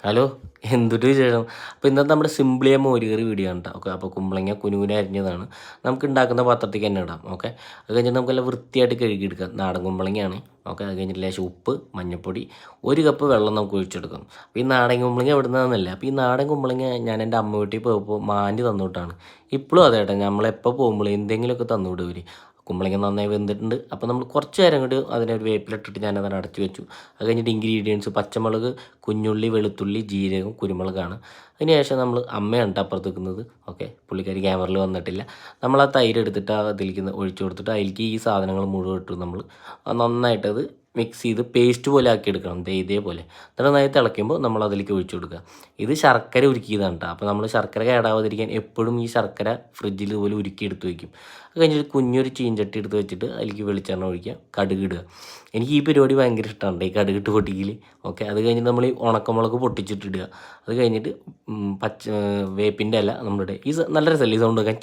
Hello, എന്തൊരു വിശേഷം. അപ്പോൾ ഇന്നത്തെ നമ്മുടെ സിംപ്ലിയെ മോരുകറി വീഡിയോ ആണ് കേട്ടോ. ഓക്കെ, അപ്പോൾ കുമ്പളങ്ങ കുനുകുന അരിഞ്ഞതാണ്. നമുക്ക് ഉണ്ടാക്കുന്ന പാത്രത്തേക്ക് തന്നെ ഇടാം. ഓക്കെ, അത് കഴിഞ്ഞിട്ട് നമുക്കെല്ലാം വൃത്തിയായിട്ട് കഴുകിയെടുക്കാം. നാടൻ കുമ്പളങ്ങയാണ്. ഓക്കെ, അത് കഴിഞ്ഞിട്ട് ലേശം ഉപ്പ്, മഞ്ഞൾപ്പൊടി, 1 കപ്പ് വെള്ളം നമുക്ക് ഒഴിച്ചെടുക്കാം. അപ്പോൾ ഈ നാടൻ കുമ്പളങ്ങ എവിടെ നിന്നാണെന്നല്ല, അപ്പോൾ ഈ നാടൻ കുമ്പളങ്ങ ഞാൻ എൻ്റെ അമ്മ വീട്ടിൽ പോയപ്പോൾ മാഞ്ഞ് തന്നുവിട്ടാണ്. ഇപ്പോഴും അതെ കേട്ടോ, നമ്മളെപ്പോൾ പോകുമ്പോൾ എന്തെങ്കിലുമൊക്കെ തന്നുവിടും ഇവർ. കുമ്പളങ്ങ നന്നായി വെന്തിട്ടുണ്ട്. അപ്പോൾ നമ്മൾ കുറച്ച് നേരം കൊണ്ട് അതിനെ ഒരു വേപ്പിലിട്ടിട്ട് ഞാനത് അടച്ചു വെച്ചു. അത് കഴിഞ്ഞിട്ട് ഇൻഗ്രീഡിയൻസ് പച്ചമുളക്, കുഞ്ഞുള്ളി, വെളുത്തുള്ളി, ജീരകം, കുരുമുളകാണ്. അതിനുശേഷം നമ്മൾ അമ്മയാണ് കേട്ടോ അപ്പുറത്ത് നിൽക്കുന്നത്. ഓക്കെ, പുള്ളിക്കാരി ക്യാമറയിൽ വന്നിട്ടില്ല. നമ്മൾ ആ തൈര് എടുത്തിട്ട് അതിലേക്ക് ഒഴിച്ചു കൊടുത്തിട്ട് അതിലേക്ക് ഈ സാധനങ്ങൾ മുഴുവൻ ഇട്ടു. നമ്മൾ നന്നായിട്ടത് മിക്സ് ചെയ്ത് പേസ്റ്റ് പോലെ ആക്കി എടുക്കണം. ഇതേപോലെ എന്നിട്ട് നന്നായി തിളയ്ക്കുമ്പോൾ നമ്മൾ അതിലേക്ക് ഒഴിച്ചു കൊടുക്കുക. ഇത് ശർക്കര ഉരുക്കിയതാണ് കേട്ടോ. അപ്പോൾ നമ്മൾ ശർക്കര കേടാവാതിരിക്കാൻ എപ്പോഴും ഈ ശർക്കര ഫ്രിഡ്ജിൽ ഇതുപോലെ ഉരുക്കി എടുത്ത് വയ്ക്കും. അത് കഴിഞ്ഞിട്ട് കുഞ്ഞൊരു ചീഞ്ചട്ടി എടുത്ത് വെച്ചിട്ട് അതിലേക്ക് വെളിച്ചെണ്ണ ഒഴിക്കുക, കടുക് ഇടുക. എനിക്ക് ഈ പരിപാടി ഭയങ്കര ഇഷ്ടമാണ്, ഈ കടുകിട്ട് പൊട്ടിക്കൽ. ഓക്കെ, അത് കഴിഞ്ഞിട്ട് നമ്മൾ ഈ ഉണക്കമുളക് പൊട്ടിച്ചിട്ടിടുക. അത് കഴിഞ്ഞിട്ട് വേപ്പിൻ്റെ ഇല നമ്മളുടെ നല്ല രസമല്ലേ ഈ സൗണ്ട് വെക്കാൻ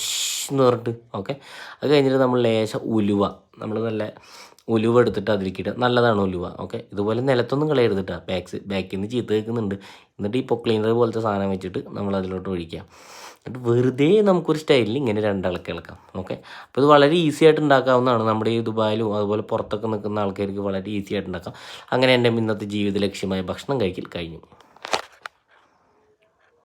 എന്ന് പറഞ്ഞിട്ട്. ഓക്കെ, അത് കഴിഞ്ഞിട്ട് നമ്മൾ ലേശം ഉലുവ, നമ്മൾ നല്ല ഉലുവ എടുത്തിട്ട് അതിലേക്കിടുക. നല്ലതാണ് ഉലുവ. ഓക്കെ, ഇതുപോലെ നിലത്തൊന്നും കളയരുതിട്ടാ, ബാക്കിൽ നിന്ന് ചീത്ത കേൾക്കുന്നുണ്ട്. എന്നിട്ട് ഈ ക്ലീനർ പോലത്തെ സാധനം വെച്ചിട്ട് നമ്മൾ അതിലോട്ട് ഒഴിക്കുക. എന്നിട്ട് വെറുതെ നമുക്കൊരു സ്റ്റൈലിൽ ഇങ്ങനെ രണ്ടിളക്കി ഇളക്കാം. ഓക്കെ, അപ്പോൾ ഇത് വളരെ ഈസി ആയിട്ട് ഉണ്ടാക്കാവുന്നതാണ്. നമ്മുടെ ഈ ദുബായിലും അതുപോലെ പുറത്തൊക്കെ നിൽക്കുന്ന ആൾക്കാർക്ക് വളരെ ഈസി ആയിട്ട് ഉണ്ടാക്കാം. അങ്ങനെ എൻ്റെ ഇന്നത്തെ ജീവിത ലക്ഷ്യമായ ഭക്ഷണം കഴിക്കൽ കഴിഞ്ഞു.